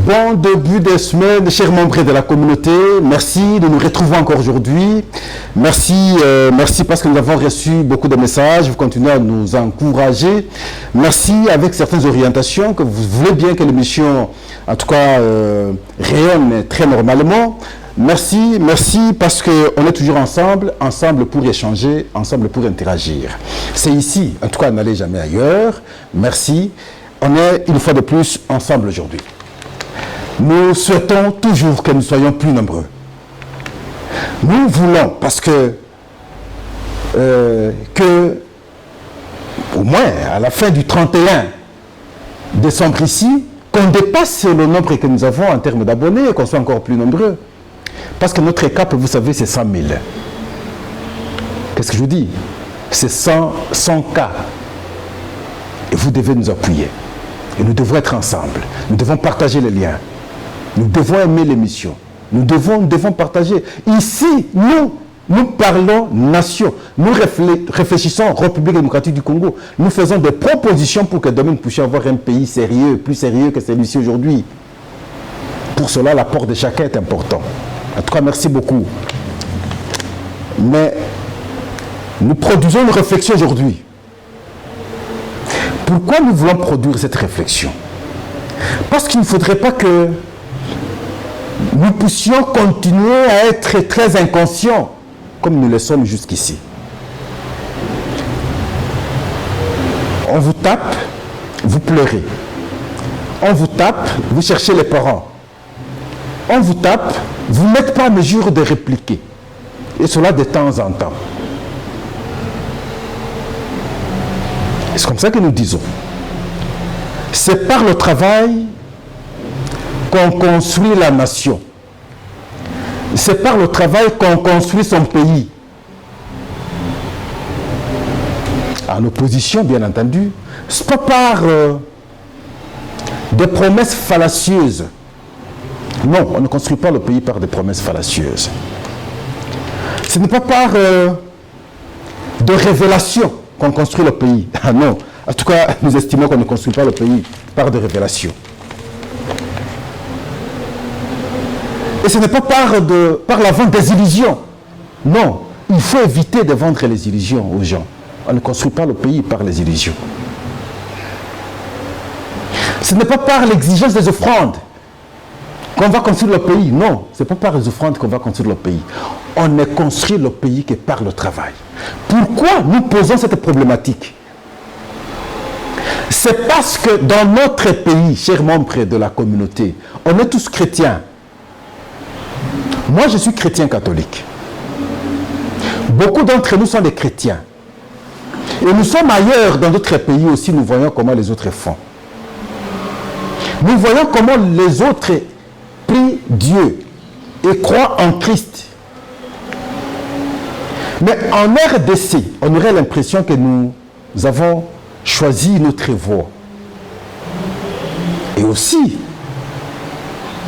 Bon début de semaine, chers membres de la communauté. Merci de nous retrouver encore aujourd'hui. Merci parce que nous avons reçu beaucoup de messages. Vous continuez à nous encourager. Merci avec certaines orientations que vous voulez bien que l'émission, en tout cas, rayonne très normalement. Merci parce qu'on est toujours ensemble pour échanger, ensemble pour interagir. C'est ici, en tout cas, n'allez jamais ailleurs. Merci. On est une fois de plus ensemble aujourd'hui. Nous souhaitons toujours que nous soyons plus nombreux. Nous voulons, parce que au moins à la fin du 31 décembre ici, qu'on dépasse le nombre que nous avons en termes d'abonnés et qu'on soit encore plus nombreux. Parce que notre cap, vous savez, c'est 100 000. Qu'est-ce que je vous dis? C'est 100 cas. Et vous devez nous appuyer. Et nous devons être ensemble. Nous devons partager les liens. Nous devons aimer l'émission. Nous devons partager. Ici, nous parlons nation. Nous réfléchissons République démocratique du Congo. Nous faisons des propositions pour que demain nous puissions avoir un pays sérieux, plus sérieux que celui-ci aujourd'hui. Pour cela, l'apport de chacun est important. En tout cas, merci beaucoup. Mais nous produisons une réflexion aujourd'hui. Pourquoi nous voulons produire cette réflexion? Parce qu'il ne faudrait pas que nous puissions continuer à être très inconscients comme nous le sommes jusqu'ici. On vous tape, vous pleurez. On vous tape, vous cherchez les parents. On vous tape, vous n'êtes pas en mesure de répliquer. Et cela de temps en temps. C'est comme ça que nous disons. C'est par le travail qu'on construit la nation. C'est par le travail qu'on construit son pays. En opposition, bien entendu. Ce n'est pas par des promesses fallacieuses. Non, on ne construit pas le pays par des promesses fallacieuses. Ce n'est pas par de révélations qu'on construit le pays. Ah non, en tout cas, nous estimons qu'on ne construit pas le pays par des révélations. Et ce n'est pas par la vente des illusions. Non, il faut éviter de vendre les illusions aux gens. On ne construit pas le pays par les illusions. Ce n'est pas par l'exigence des offrandes qu'on va construire le pays. Non, ce n'est pas par les offrandes qu'on va construire le pays. On ne construit le pays que par le travail. Pourquoi nous posons cette problématique? C'est parce que dans notre pays, chers membres de la communauté, on est tous chrétiens. Moi, je suis chrétien catholique. Beaucoup d'entre nous sont des chrétiens. Et nous sommes ailleurs dans d'autres pays aussi, nous voyons comment les autres font. Nous voyons comment les autres prient Dieu et croient en Christ. Mais en RDC, on aurait l'impression que nous avons choisi notre voie. Et aussi,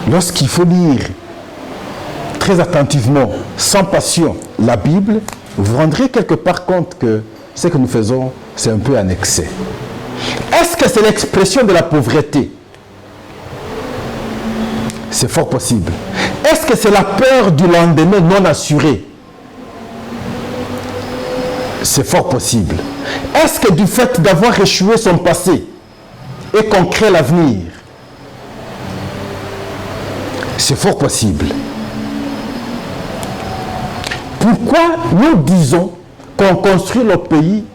lorsqu'il faut lire très attentivement, sans passion, la Bible, vous vous rendrez quelque part compte que ce que nous faisons, c'est un peu un excès. Est-ce que c'est l'expression de la pauvreté? C'est fort possible. Est-ce que c'est la peur du lendemain non assuré? C'est fort possible. Est-ce que du fait d'avoir échoué son passé et qu'on crée l'avenir? C'est fort possible. Pourquoi nous disons qu'on construit le pays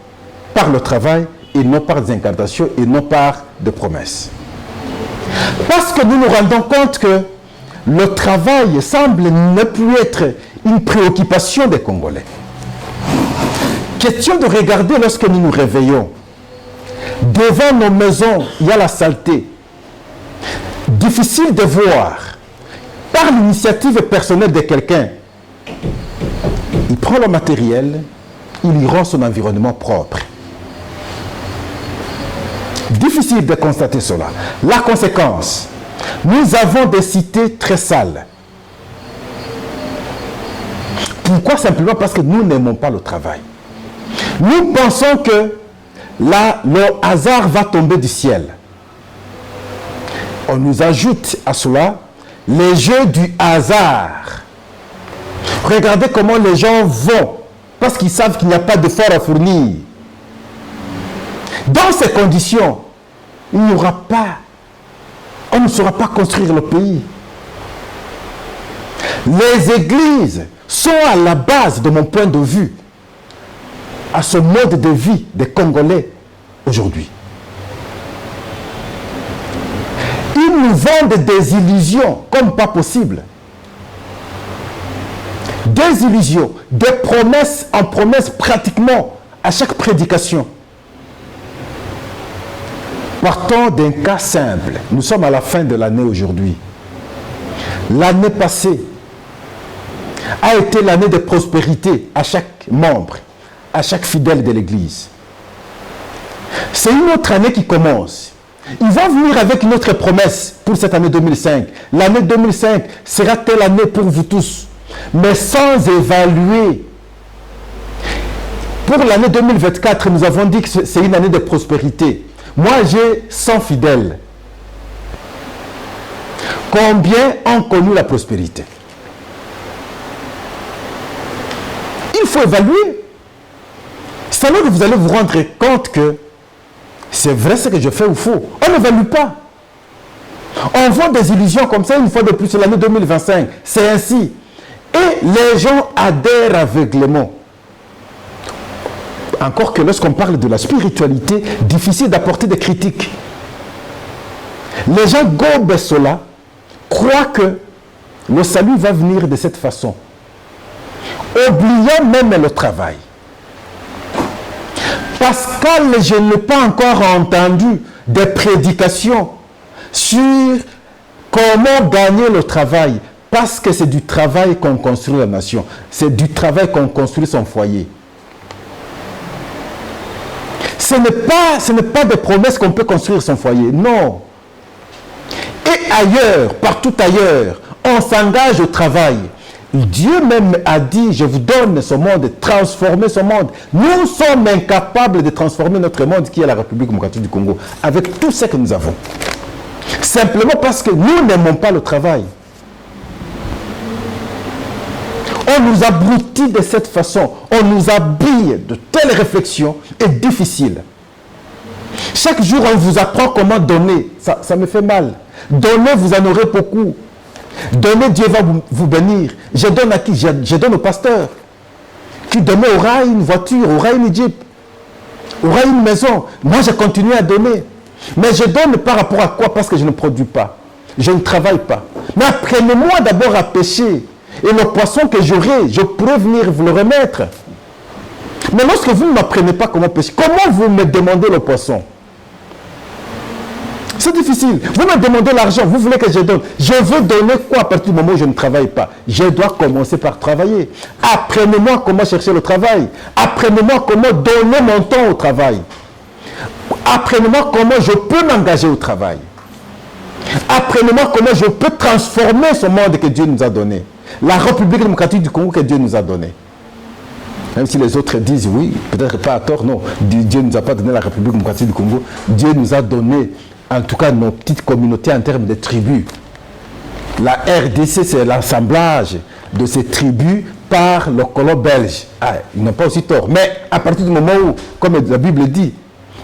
par le travail et non par des incantations et non par des promesses? Parce que nous nous rendons compte que le travail semble ne plus être une préoccupation des Congolais. Question de regarder lorsque nous nous réveillons. Devant nos maisons, il y a la saleté. Difficile de voir. Par l'initiative personnelle de quelqu'un, il prend le matériel, il y rend son environnement propre. Difficile de constater cela. La conséquence, nous avons des cités très sales. Pourquoi? Simplement parce que nous n'aimons pas le travail. Nous pensons que le hasard va tomber du ciel. On nous ajoute à cela les jeux du hasard. Regardez comment les gens vont, parce qu'ils savent qu'il n'y a pas d'effort à fournir. Dans ces conditions, il n'y aura pas, on ne saura pas construire le pays. Les églises sont à la base, de mon point de vue, à ce mode de vie des Congolais aujourd'hui. Ils nous vendent des illusions comme pas possible. Des illusions, des promesses en promesses pratiquement à chaque prédication. Partons d'un cas simple. Nous sommes à la fin de l'année aujourd'hui. L'année passée a été l'année de prospérité à chaque membre, à chaque fidèle de l'Église. C'est une autre année qui commence. Ils vont venir avec une autre promesse pour cette année 2005. L'année 2005 sera telle année pour vous tous, mais sans évaluer. Pour l'année 2024, nous avons dit que c'est une année de prospérité. Moi, j'ai 100 fidèles. Combien ont connu la prospérité? Il faut évaluer. C'est alors que vous allez vous rendre compte que c'est vrai ce que je fais ou faux. On n'évalue pas. On vend des illusions comme ça une fois de plus sur l'année 2025. C'est ainsi. Et les gens adhèrent aveuglément. Encore que lorsqu'on parle de la spiritualité, difficile d'apporter des critiques. Les gens gobent cela, croient que le salut va venir de cette façon, oubliant même le travail. Pascal, je n'ai pas encore entendu des prédications sur comment gagner le travail, parce que c'est du travail qu'on construit la nation, c'est du travail qu'on construit son foyer. Ce n'est pas des promesses qu'on peut construire son foyer, non. Et ailleurs, partout ailleurs, on s'engage au travail. Dieu même a dit, je vous donne ce monde, transformer ce monde. Nous sommes incapables de transformer notre monde qui est la République démocratique du Congo, avec tout ce que nous avons. Simplement parce que nous n'aimons pas le travail. On nous abrutit de cette façon, on nous habille de telles réflexions et difficiles. Chaque jour, on vous apprend comment donner. Ça me fait mal. Donner, vous en aurez beaucoup. Donner, Dieu va vous bénir. Je donne à qui? Je donne au pasteur. Qui demain aura une voiture, aura une Jeep, aura une maison. Moi, je continue à donner. Mais je donne par rapport à quoi? Parce que je ne produis pas. Je ne travaille pas. Mais apprenez-moi d'abord à pêcher. Et le poisson que j'aurai, je pourrai venir vous le remettre. Mais lorsque vous ne m'apprenez pas comment pêcher, comment vous me demandez le poisson? C'est difficile. Vous me demandez l'argent, vous voulez que je donne. Je veux donner quoi à partir du moment où je ne travaille pas? Je dois commencer par travailler. Apprenez-moi comment chercher le travail. Apprenez-moi comment donner mon temps au travail. Apprenez-moi comment je peux m'engager au travail. Apprenez-moi comment je peux transformer ce monde que Dieu nous a donné. La République démocratique du Congo que Dieu nous a donné. Même si les autres disent oui, peut-être pas à tort, non. Dieu ne nous a pas donné la République démocratique du Congo. Dieu nous a donné, en tout cas, nos petites communautés en termes de tribus. La RDC, c'est l'assemblage de ces tribus par le colon belge. Ah, ils n'ont pas aussi tort. Mais à partir du moment où, comme la Bible dit,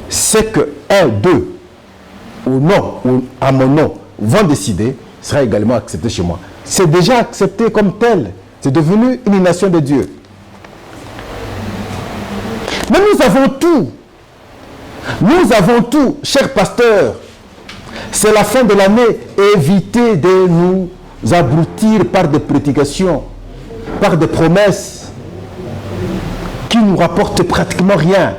c'est que un, deux, ou non, ou à mon nom, vont décider, sera également accepté chez moi. C'est déjà accepté comme tel. C'est devenu une nation de Dieu. Mais nous avons tout. Nous avons tout, chers pasteurs. C'est la fin de l'année. Évitez de nous abrutir par des prédications, par des promesses qui ne nous rapportent pratiquement rien.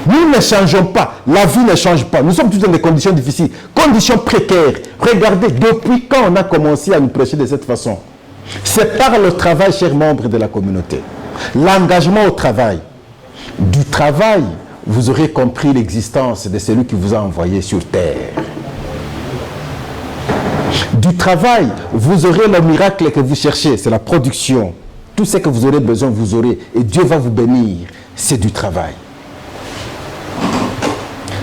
Nous ne changeons pas. La vie ne change pas. Nous sommes tous dans des conditions difficiles, conditions précaires. Regardez, depuis quand on a commencé à nous prêcher de cette façon? C'est par le travail, chers membres de la communauté. L'engagement au travail. Du travail, vous aurez compris l'existence de celui qui vous a envoyé sur terre. Du travail, vous aurez le miracle que vous cherchez, c'est la production. Tout ce que vous aurez besoin, vous aurez. Et Dieu va vous bénir. C'est du travail.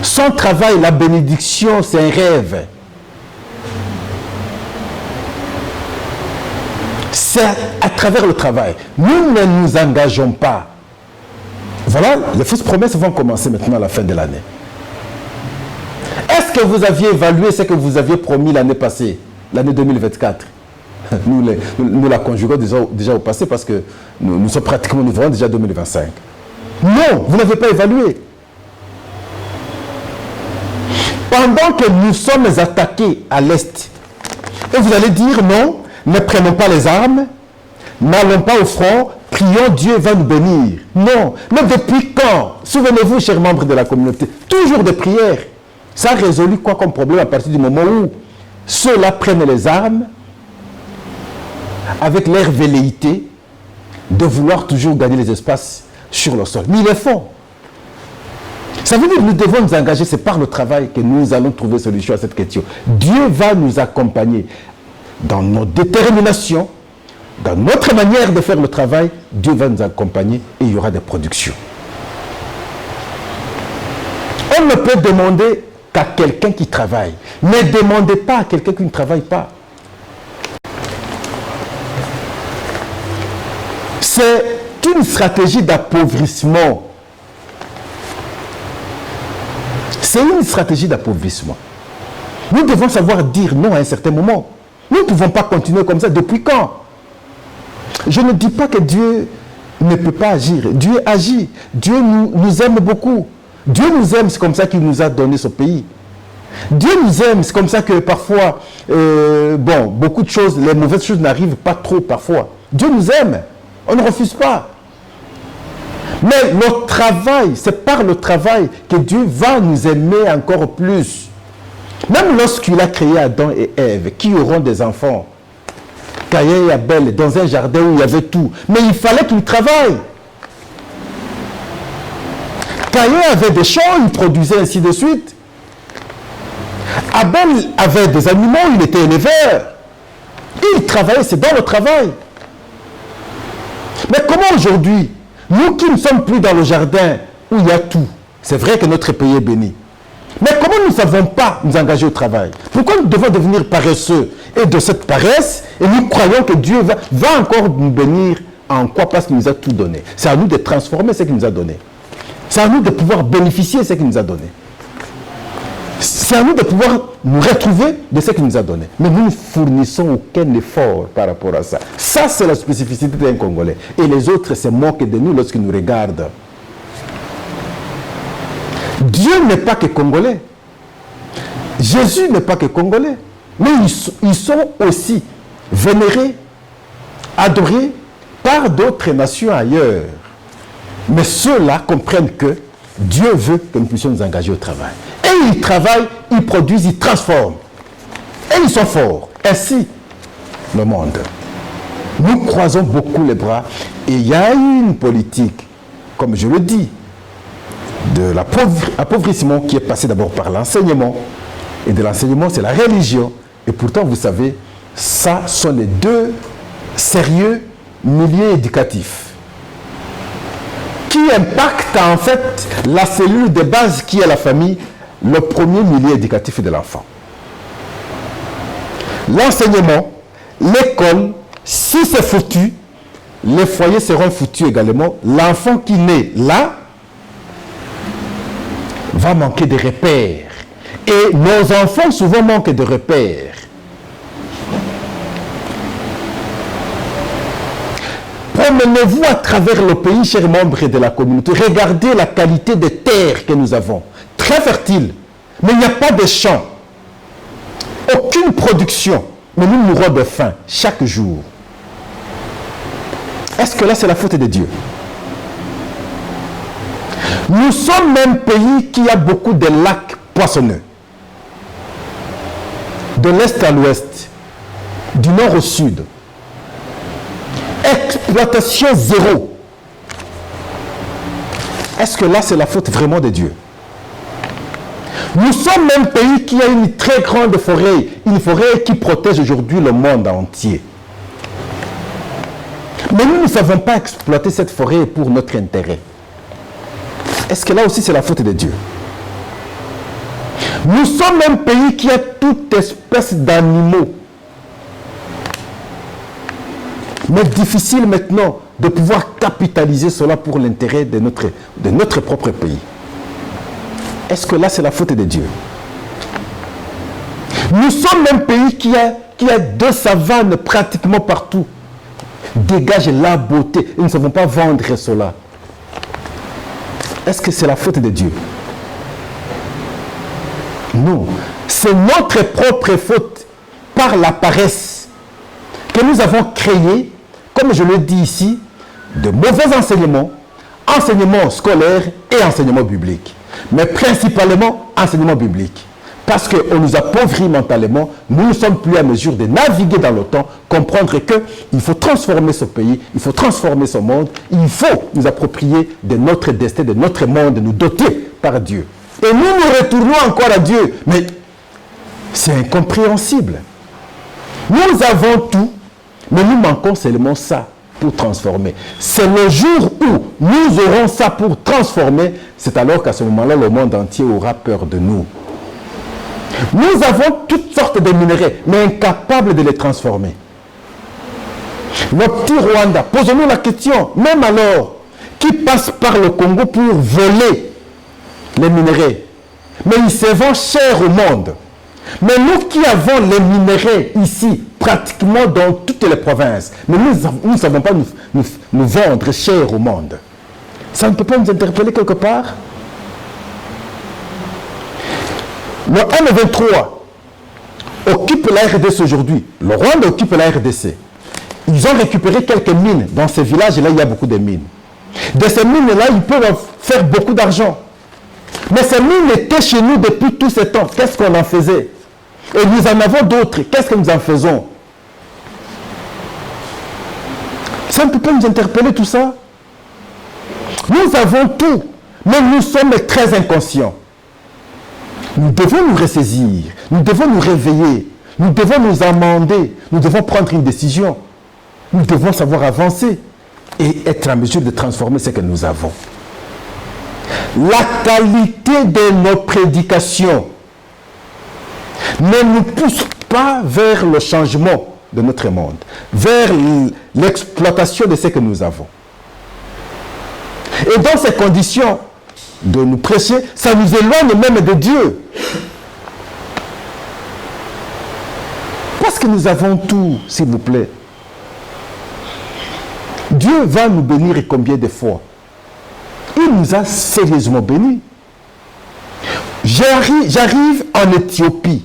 Son travail, la bénédiction, c'est un rêve. C'est à travers le travail. Nous ne nous engageons pas. Voilà, les fausses promesses vont commencer maintenant à la fin de l'année. Est-ce que vous aviez évalué ce que vous aviez promis l'année passée, l'année 2024? Nous la conjuguons déjà au passé parce que nous sommes pratiquement, nous verrons déjà 2025. Non, vous n'avez pas évalué. Pendant que nous sommes attaqués à l'Est, et vous allez dire non, ne prenons pas les armes, n'allons pas au front, prions, Dieu va nous bénir. Non, mais depuis quand? Souvenez-vous, chers membres de la communauté, toujours des prières. Ça a résolu quoi comme problème à partir du moment où ceux-là prennent les armes avec leur velléité de vouloir toujours gagner les espaces sur le sol. Mais ils le font. Ça veut dire que nous devons nous engager, c'est par le travail que nous allons trouver solution à cette question. Dieu va nous accompagner dans nos déterminations, dans notre manière de faire le travail. Dieu va nous accompagner et il y aura des productions. On ne peut demander qu'à quelqu'un qui travaille. Ne demandez pas à quelqu'un qui ne travaille pas. C'est une stratégie d'appauvrissement. C'est une stratégie d'appauvrissement. Nous devons savoir dire non à un certain moment. Nous ne pouvons pas continuer comme ça. Depuis quand? Je ne dis pas que Dieu ne peut pas agir. Dieu agit. Dieu nous aime beaucoup. Dieu nous aime, c'est comme ça qu'il nous a donné ce pays. Dieu nous aime, c'est comme ça que parfois, beaucoup de choses, les mauvaises choses n'arrivent pas trop parfois. Dieu nous aime. On ne refuse pas. Mais le travail, c'est par le travail que Dieu va nous aimer encore plus. Même lorsqu'il a créé Adam et Ève, qui auront des enfants, Caïn et Abel, dans un jardin où il y avait tout. Mais il fallait qu'ils travaillent. Caïn avait des champs, il produisait ainsi de suite. Abel avait des animaux, il était éleveur. Il travaillait, c'est dans le travail. Mais comment aujourd'hui, nous qui ne sommes plus dans le jardin où il y a tout, c'est vrai que notre pays est béni. Mais comment nous ne savons pas nous engager au travail? Pourquoi nous devons devenir paresseux? Et de cette paresse, et nous croyons que Dieu va encore nous bénir en quoi? Parce qu'il nous a tout donné. C'est à nous de transformer ce qu'il nous a donné. C'est à nous de pouvoir bénéficier de ce qu'il nous a donné. C'est à nous de pouvoir nous retrouver de ce qu'il nous a donné. Mais nous ne fournissons aucun effort par rapport à ça. Ça, c'est la spécificité d'un Congolais. Et les autres se moquent de nous lorsqu'ils nous regardent. Dieu n'est pas que Congolais. Jésus n'est pas que Congolais. Mais ils sont aussi vénérés, adorés par d'autres nations ailleurs. Mais ceux-là comprennent que Dieu veut que nous puissions nous engager au travail. Et ils travaillent, ils produisent, ils transforment. Et ils sont forts. Ainsi, le monde. Nous croisons beaucoup les bras. Et il y a une politique, comme je le dis, de l'appauvrissement qui est passé d'abord par l'enseignement. Et de l'enseignement, c'est la religion. Et pourtant, vous savez, ça sont les deux sérieux milieux éducatifs qui impactent en fait la cellule de base qui est la famille, le premier milieu éducatif de l'enfant. L'enseignement, l'école, si c'est foutu, les foyers seront foutus également. L'enfant qui naît là va manquer de repères. Et nos enfants souvent manquent de repères. Promenez-vous à travers le pays, chers membres de la communauté. Regardez la qualité des terres que nous avons. Très fertile. Mais il n'y a pas de champs. Aucune production. Mais nous mourons de faim chaque jour. Est-ce que là, c'est la faute de Dieu? Nous sommes un pays qui a beaucoup de lacs poissonneux. De l'est à l'ouest. Du nord au sud. Exploitation zéro. Est-ce que là, c'est la faute vraiment de Dieu? Nous sommes un pays qui a une très grande forêt. Une forêt qui protège aujourd'hui le monde entier. Mais nous ne savons pas exploiter cette forêt pour notre intérêt. Est-ce que là aussi, c'est la faute de Dieu? Nous sommes un pays qui a toute espèce d'animaux. Mais difficile maintenant de pouvoir capitaliser cela pour l'intérêt de notre propre pays. Est-ce que là, c'est la faute de Dieu? Nous sommes un pays qui a deux savanes pratiquement partout. Dégage la beauté. Nous ne savons pas vendre cela. Est-ce que c'est la faute de Dieu? Non. C'est notre propre faute par la paresse que nous avons créé, comme je le dis ici, de mauvais enseignements, enseignements scolaires et enseignements bibliques. Mais principalement enseignements bibliques. Parce qu'on nous appauvrit mentalement, nous ne sommes plus à mesure de naviguer dans le temps, comprendre qu'il faut transformer ce pays, il faut transformer ce monde, il faut nous approprier de notre destin, de notre monde, de nous doter par Dieu. Et nous retournons encore à Dieu. Mais c'est incompréhensible. Nous avons tout, mais nous manquons seulement ça pour transformer. C'est le jour où nous aurons ça pour transformer, c'est alors qu'à ce moment-là, le monde entier aura peur de nous. Nous avons toutes sortes de minéraux, mais incapables de les transformer. Nos petits Rwanda, posons-nous la question, même alors, qui passent par le Congo pour voler les minéraux, mais ils se vendent cher au monde. Mais nous qui avons les minéraux ici, pratiquement dans toutes les provinces, mais nous ne savons pas nous vendre cher au monde. Ça ne peut pas nous interpeller quelque part? Le M23 occupe la RDC aujourd'hui. Le Rwanda occupe la RDC. Ils ont récupéré quelques mines. Dans ces villages-là, il y a beaucoup de mines. De ces mines-là, ils peuvent faire beaucoup d'argent. Mais ces mines étaient chez nous depuis tout ce temps. Qu'est-ce qu'on en faisait? Et nous en avons d'autres. Qu'est-ce que nous en faisons? Ça ne peut pas nous interpeller tout ça. Nous avons tout, mais nous sommes très inconscients. Nous devons nous ressaisir, nous devons nous réveiller, nous devons nous amender, nous devons prendre une décision. Nous devons savoir avancer et être en mesure de transformer ce que nous avons. La qualité de nos prédications ne nous pousse pas vers le changement de notre monde, vers l'exploitation de ce que nous avons. Et dans ces conditions de nous prêcher, ça nous éloigne même de Dieu. Parce que nous avons tout, s'il vous plaît. Dieu va nous bénir et combien de fois? Il nous a sérieusement bénis. J'arrive en Éthiopie.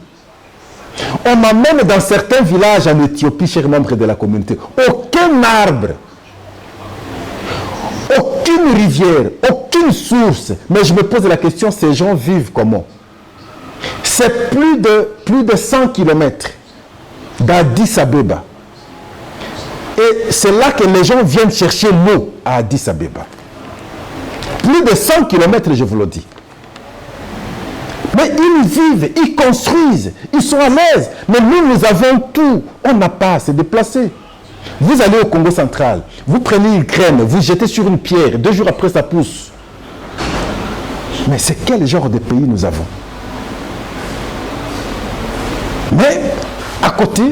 On m'amène dans certains villages en Éthiopie, chers membres de la communauté. Aucun arbre, aucune rivière, aucune source. Mais je me pose la question, ces gens vivent comment? C'est plus de 100 km d'Addis Abeba. Et c'est là que les gens viennent chercher l'eau à Addis Abeba. Plus de 100 km, je vous le dis. Mais ils vivent, ils construisent, ils sont à l'aise. Mais nous avons tout. On n'a pas à se déplacer. Vous allez au Congo central, vous prenez une graine, vous jetez sur une pierre, 2 jours après ça pousse. Mais c'est quel genre de pays nous avons? Mais à côté,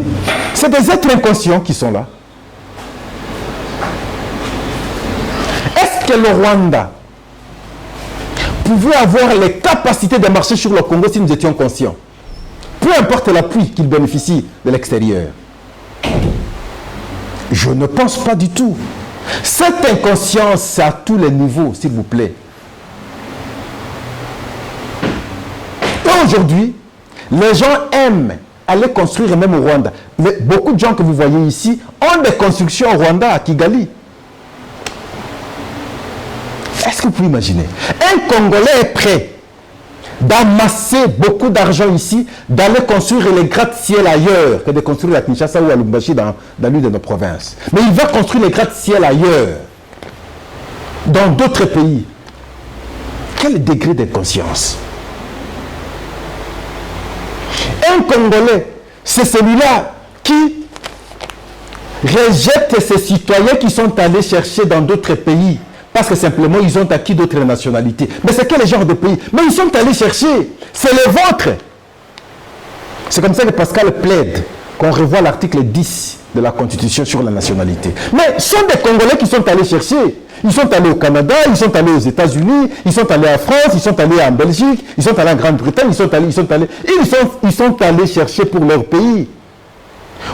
c'est des êtres inconscients qui sont là. Est-ce que le Rwanda pouvait avoir les capacités de marcher sur le Congo si nous étions conscients? Peu importe l'appui qu'il bénéficie de l'extérieur. Je ne pense pas du tout. Cette inconscience, c'est à tous les niveaux, s'il vous plaît. Et aujourd'hui, les gens aiment aller construire, même au Rwanda. Beaucoup de gens que vous voyez ici ont des constructions au Rwanda, à Kigali. Est-ce que vous pouvez imaginer? Un Congolais est prêt d'amasser beaucoup d'argent ici, d'aller construire les gratte-ciel ailleurs que de construire à Kinshasa ou à Lubumbashi dans l'une de nos provinces. Mais il va construire les gratte-ciel ailleurs, dans d'autres pays. Quel degré de conscience? Un Congolais, c'est celui-là qui rejette ses citoyens qui sont allés chercher dans d'autres pays Parce que simplement, ils ont acquis d'autres nationalités. Mais c'est quel genre de pays? Mais ils sont allés chercher. C'est le vôtre. C'est comme ça que Pascal plaide qu'on revoit l'article 10 de la Constitution sur la nationalité. Mais ce sont des Congolais qui sont allés chercher. Ils sont allés au Canada, ils sont allés aux États-Unis, ils sont allés en France, ils sont allés en Belgique, ils sont allés en Grande-Bretagne, ils sont allés chercher pour leur pays.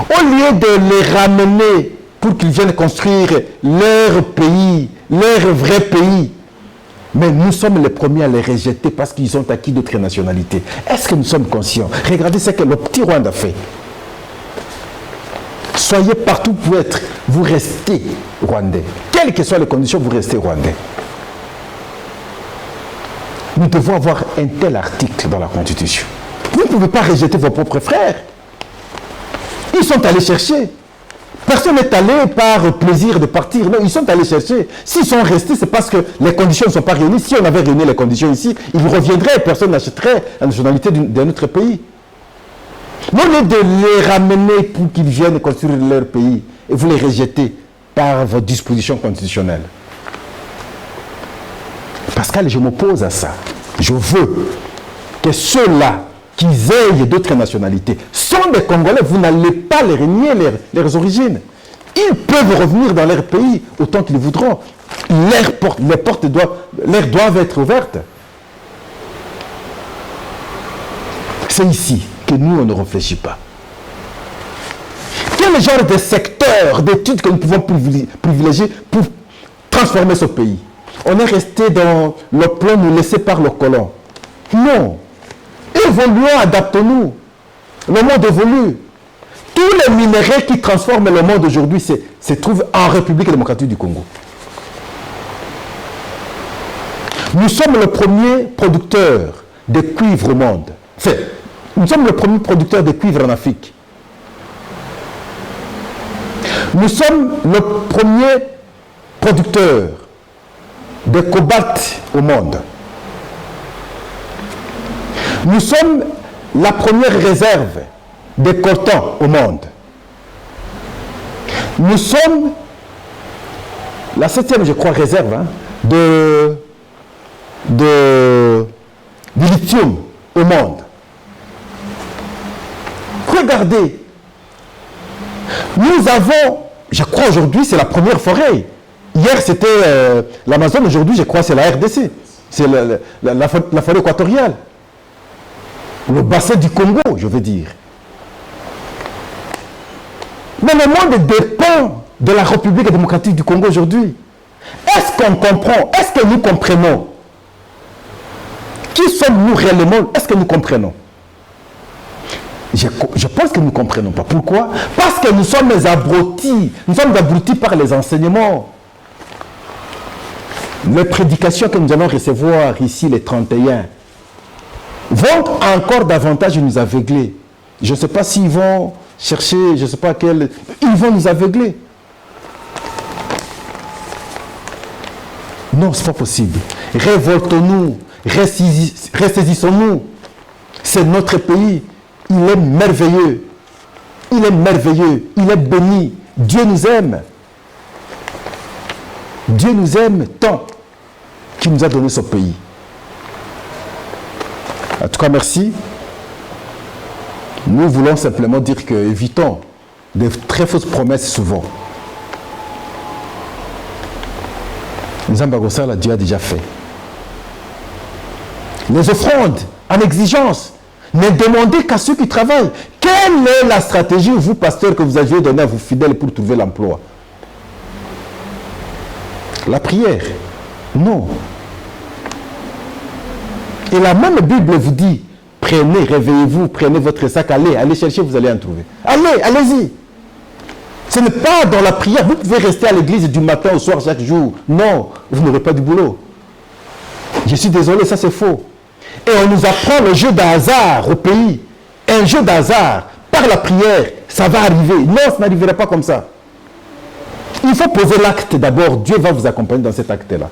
Au lieu de les ramener pour qu'ils viennent construire leur pays, leur vrai pays, mais nous sommes les premiers à les rejeter parce qu'ils ont acquis d'autres nationalités. Est-ce que nous sommes conscients? Regardez ce que le petit Rwanda fait. Soyez partout pour être, vous restez rwandais. Quelles que soient les conditions, vous restez rwandais. Nous devons avoir un tel article dans la Constitution. Vous ne pouvez pas rejeter vos propres frères. Ils sont allés chercher. Personne n'est allé par plaisir de partir. Non, ils sont allés chercher. S'ils sont restés, c'est parce que les conditions ne sont pas réunies. Si on avait réuni les conditions ici, ils reviendraient et personne n'achèterait la nationalité d'un autre pays. Non, au lieu de les ramener pour qu'ils viennent construire leur pays et vous les rejetez par vos dispositions constitutionnelles. Pascal, je m'oppose à ça. Je veux que ceux-là qui aient d'autres nationalités sont des Congolais. Vous n'allez pas les renier leurs origines. Ils peuvent revenir dans leur pays autant qu'ils voudront. Les portes doivent être ouvertes. C'est ici que nous, on ne réfléchit pas. Quel genre de secteur d'études que nous pouvons privilégier pour transformer ce pays? On est resté dans le plan nous laissé par le colon. Non. Évoluons, adaptons-nous. Le monde évolue. Tous les minéraux qui transforment le monde aujourd'hui se trouvent en République démocratique du Congo. Nous sommes le premier producteur de cuivre au monde. Enfin, nous sommes le premier producteur de cuivre en Afrique. Nous sommes le premier producteur de cobalt au monde. Nous sommes la première réserve de coton au monde. Nous sommes la 7e, je crois, réserve de lithium au monde. Regardez, nous avons, je crois aujourd'hui, c'est la première forêt. Hier, c'était l'Amazon, aujourd'hui, je crois, c'est la RDC. C'est la forêt équatoriale. Le bassin du Congo, je veux dire. Mais le monde dépend de la République démocratique du Congo aujourd'hui. Est-ce qu'on comprend? Est-ce que nous comprenons? Qui sommes-nous réellement? Est-ce que nous comprenons? Je pense que nous ne comprenons pas. Pourquoi? Parce que nous sommes abrutis. Nous sommes abrutis par les enseignements. Les prédications que nous allons recevoir ici, les 31, vont encore davantage nous aveugler. Je ne sais pas s'ils vont chercher, je ne sais pas quel... Ils vont nous aveugler. Non, ce n'est pas possible. Révoltons-nous, ressaisissons-nous. C'est notre pays. Il est merveilleux. Il est merveilleux. Il est béni. Dieu nous aime. Dieu nous aime tant qu'il nous a donné ce pays. En tout cas, merci. Nous voulons simplement dire que évitons de très fausses promesses souvent. Nzambagosa, Dieu a déjà fait. Les offrandes en exigence. Ne demandez qu'à ceux qui travaillent. Quelle est la stratégie, vous, pasteurs, que vous aviez donnée à vos fidèles pour trouver l'emploi? La prière? Non. Et la même Bible vous dit, prenez, réveillez-vous, prenez votre sac, allez chercher, vous allez en trouver. Allez-y. Ce n'est pas dans la prière. Vous pouvez rester à l'église du matin au soir chaque jour. Non, vous n'aurez pas du boulot. Je suis désolé, ça c'est faux. Et on nous apprend le jeu d'hasard au pays. Un jeu d'hasard, par la prière, ça va arriver. Non, ça n'arrivera pas comme ça. Il faut poser l'acte d'abord. Dieu va vous accompagner dans cet acte-là.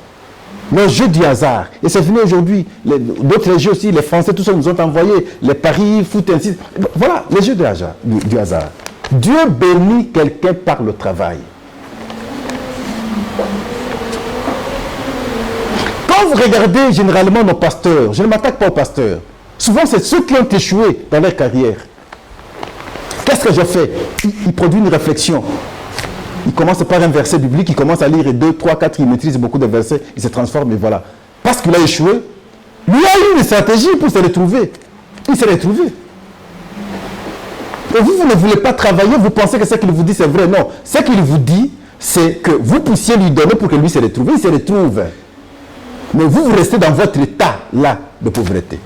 Le jeu du hasard. Et c'est fini aujourd'hui. D'autres jeux aussi, les Français, tout ça nous ont envoyé. Les paris, foot, ainsi. Voilà, les jeux du hasard. Dieu bénit quelqu'un par le travail. Quand vous regardez généralement nos pasteurs, je ne m'attaque pas aux pasteurs, souvent c'est ceux qui ont échoué dans leur carrière. Qu'est-ce que je fais? Il produit une réflexion. Il commence par un verset biblique, il commence à lire 2, 3, 4, il maîtrise beaucoup de versets, il se transforme et voilà. Parce qu'il a échoué, lui a eu une stratégie pour se retrouver. Il s'est retrouvé. Et vous ne voulez pas travailler, vous pensez que ce qu'il vous dit c'est vrai. Non, ce qu'il vous dit, c'est que vous puissiez lui donner pour que lui se retrouve. Il se retrouve. Mais vous restez dans votre état là de pauvreté.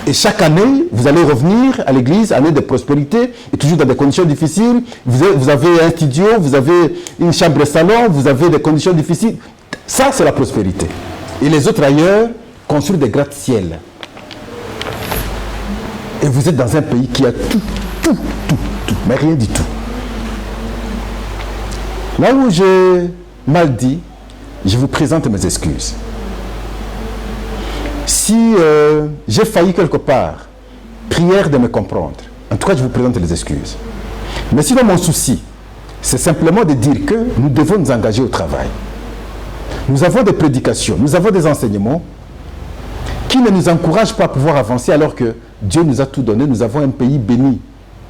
Et chaque année, vous allez revenir à l'église, année de prospérité, et toujours dans des conditions difficiles. Vous avez un studio, vous avez une chambre de salon, vous avez des conditions difficiles. Ça, c'est la prospérité. Et les autres ailleurs construisent des gratte-ciel. Et vous êtes dans un pays qui a tout, mais rien du tout. Là où j'ai mal dit, je vous présente mes excuses. Si j'ai failli quelque part, prière de me comprendre. En tout cas, je vous présente les excuses. Mais sinon, mon souci, c'est simplement de dire que nous devons nous engager au travail. Nous avons des prédications, nous avons des enseignements qui ne nous encouragent pas à pouvoir avancer alors que Dieu nous a tout donné. Nous avons un pays béni.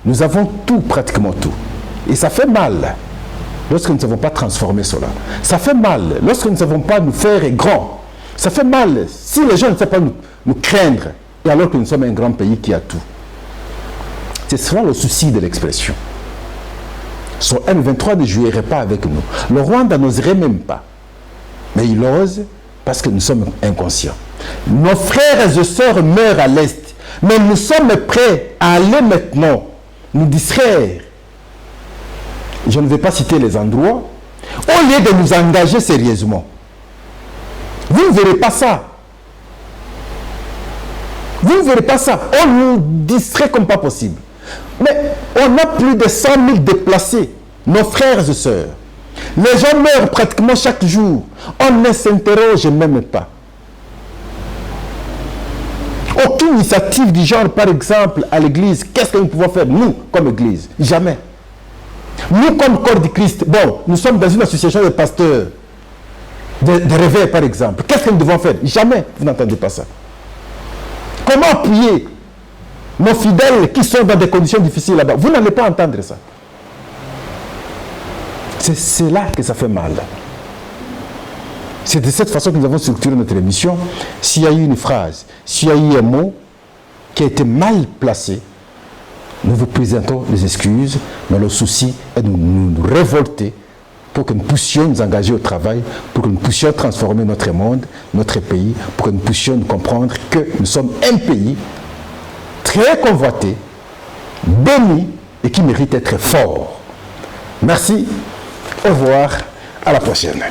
Nous avons tout, pratiquement tout. Et ça fait mal lorsque nous ne savons pas transformer cela. Ça fait mal lorsque nous ne savons pas nous faire grand. Ça fait mal si les gens ne savent pas nous craindre, et alors que nous sommes un grand pays qui a tout. Ce sera le souci de l'expression. Son M23 ne jouerait pas avec nous. Le Rwanda n'oserait même pas. Mais il ose parce que nous sommes inconscients. Nos frères et sœurs meurent à l'Est, mais nous sommes prêts à aller maintenant nous distraire. Je ne vais pas citer les endroits, au lieu de nous engager sérieusement. Vous ne verrez pas ça. Vous ne verrez pas ça. On nous distrait comme pas possible. Mais on a plus de 100 000 déplacés, nos frères et sœurs. Les gens meurent pratiquement chaque jour. On ne s'interroge même pas. Aucune initiative du genre, par exemple, à l'église, qu'est-ce que nous pouvons faire, nous, comme église? Jamais. Nous, comme corps du Christ, bon, nous sommes dans une association de pasteurs, de réveil, par exemple. Qu'est-ce que nous devons faire? Jamais, vous n'entendez pas ça. Comment appuyer nos fidèles qui sont dans des conditions difficiles là-bas? Vous n'allez pas entendre ça. C'est là que ça fait mal. C'est de cette façon que nous avons structuré notre émission. S'il y a eu une phrase, s'il y a eu un mot qui a été mal placé, nous vous présentons les excuses, mais le souci est de nous révolter pour que nous puissions nous engager au travail, pour que nous puissions transformer notre monde, notre pays, pour que nous puissions comprendre que nous sommes un pays très convoité, béni et qui mérite d'être fort. Merci, au revoir, à la prochaine.